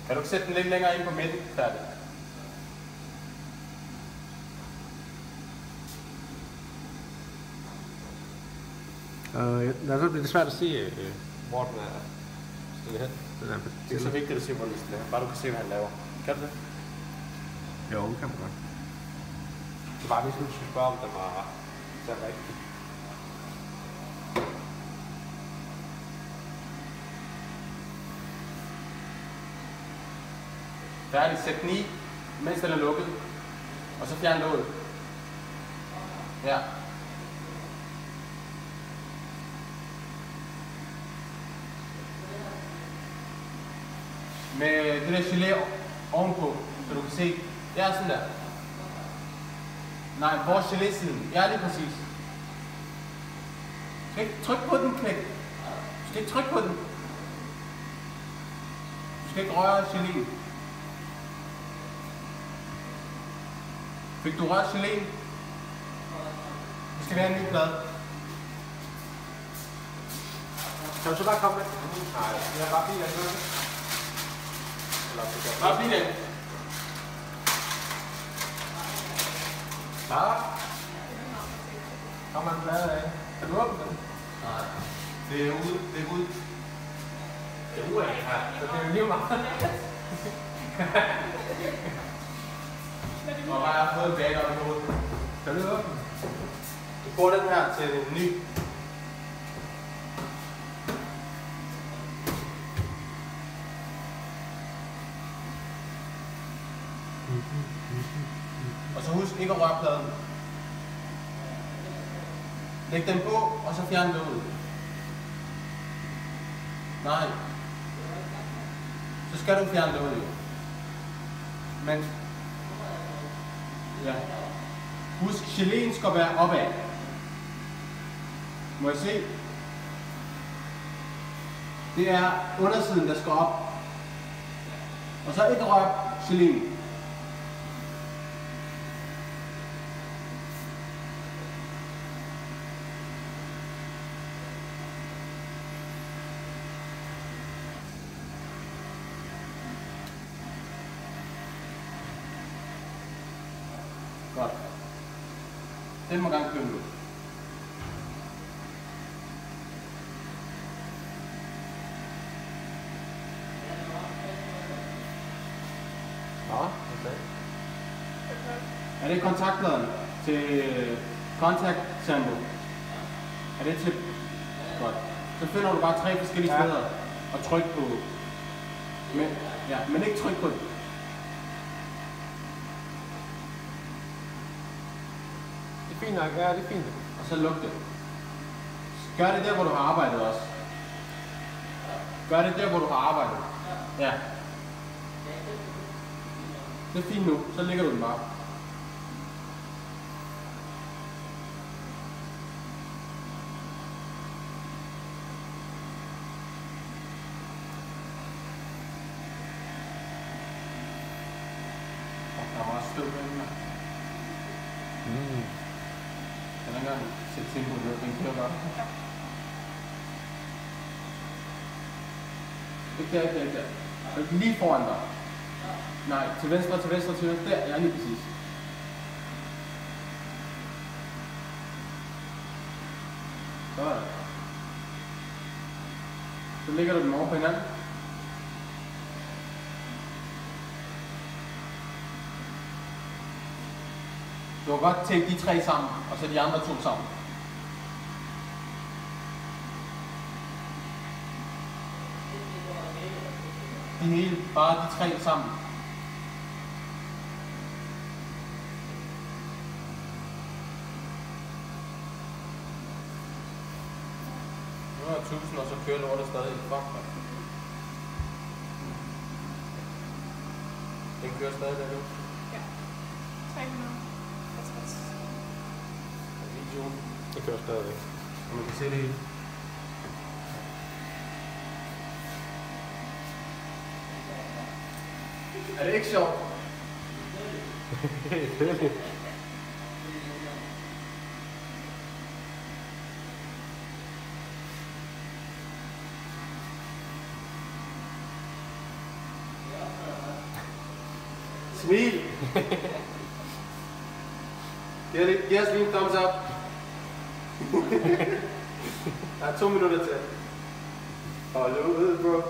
Kan du ikke sætte den lidt længere ind på midten? Færdig. Så bliver det svært at se, hvor den er stillet hen. Den er Det er ikke så vigtigt at se, hvor den er stillet hen. Bare du kan se, hvad han laver. Kan du det? Jo, det kan man godt. Det var ligesom, du skulle spørge, om den var så rigtig. Færdig. Sæt den i, mens den er lukket. Og så fjern låget. Ja. Med det der gelé ovenpå, så du kan se. Ja, sådan der. Nej, hvor er gelésiden? Ja, lige præcis. Du skal ikke trykke på den, knæk. Du skal ikke trykke på den. Du skal ikke røre geléen. Fik du rørt geléen? Det skal være en ny blad. Kan du så bare komme med? Nej, jeg har bare bilen. Bare bilen. Klar? Kommer en blad af. Kan du åbne den? Nej. Det er ude. Det er ude. Det er ude af her. Så det er jo lige meget. Og bare jeg har fået en bag op i hovedet. Kan du åbne? Du får den her til en ny. Og så husk ikke at røre pladen. Læg den på, og så fjern låget. Nej. Så skal du fjerne låget jo. Men ja. Husk, geléen skal være opad. Må jeg se? Det er undersiden, der skal op. Og så ikke rør geléen. Godt. Den må gerne køre nu. Er det kontaktpladen til contact sample? Er det til? Godt. Så finder du bare 3 forskellige steder og tryk på. Men ikke tryk på det. Det er fint nok, ja, det er fint. Og så luk det. Gør det der, hvor du har arbejdet også. Gør det der, hvor du har arbejdet. Ja. Det er fint nu, så ligger du den bare. Der er meget støv derinde. Kan du ikke engang sætte tempoet ned, den kører bare. Ikke der. Lige foran dig. Nej, til venstre, til venstre, til venstre. Der, ja, lige præcis. Sådan. Så lægger du dem over på hinanden. Du kan godt tage de 3 sammen, og så de andre 2 sammen. De hele, bare de 3 sammen. Nu er 1000, og så kører lortet stadig. Fuck, man. Den kører stadig der nu. Ja. 350. Videoen. Det kører stadigvæk. Og man kan se det hele. Er det ikke sjovt? Smil! Giv os lige en thumbs up. Der er 2 minutter til. Hold ud, bro.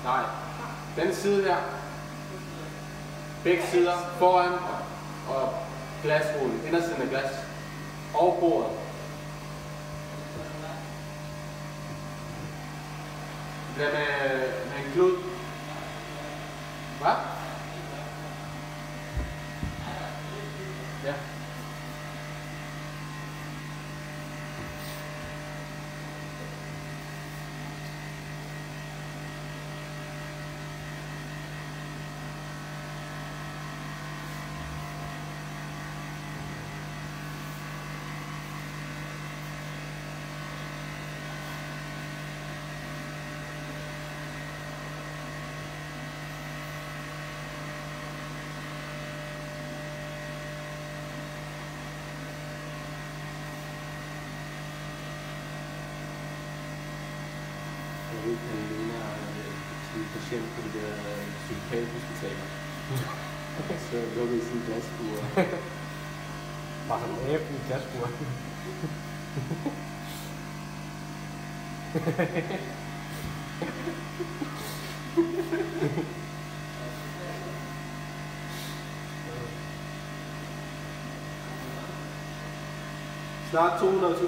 Nej, den side her. Begge sider foran og glasrullen, indersiden af glas og bordet. Det bliver med en klud. Hvad? Ja. Jeg ved, at han ligner en patient på de der psykopathospitaler. Så lukker i sin glasbur. Bare sådan en abe i glasbur. Snart 200.000.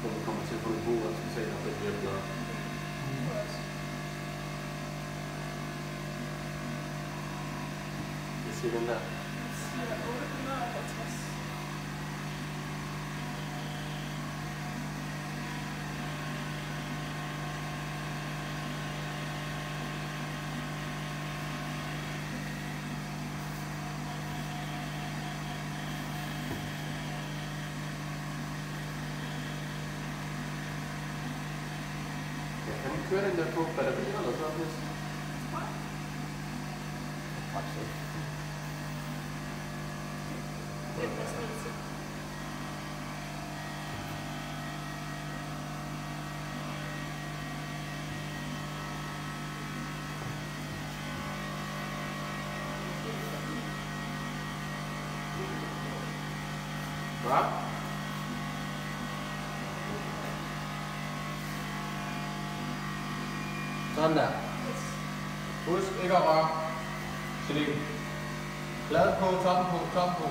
Så vi kommer til at få en god resultat og det bliver bedre. Jeg siger den der. Jeg siger 850. Kan man køre den der på batterier eller sådan noget? Det er næsten en tid. Hvad? Sådan der. Husk ikke at røre. Celine. Blad på, toppen på, toppen på.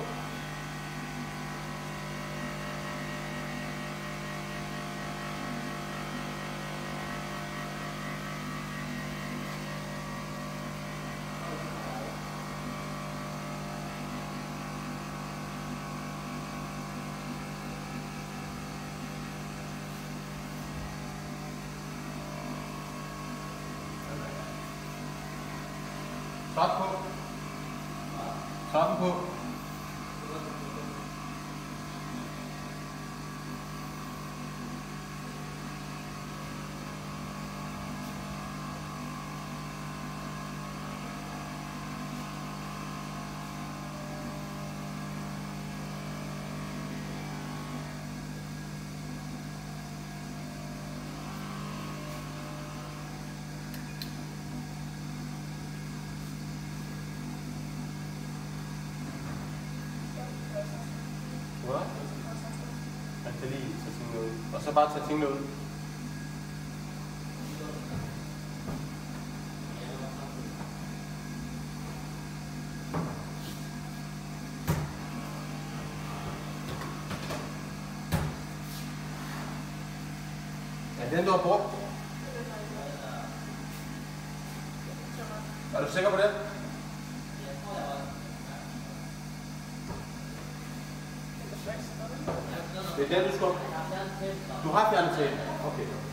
Top på. Toppen på. Hvad? Man kan lige tage tingene ud. Og så bare tage tingene ud. Er det den, du har brugt? Er du sikker på det? Det er den, du skal. Du har fjernet til. Okay.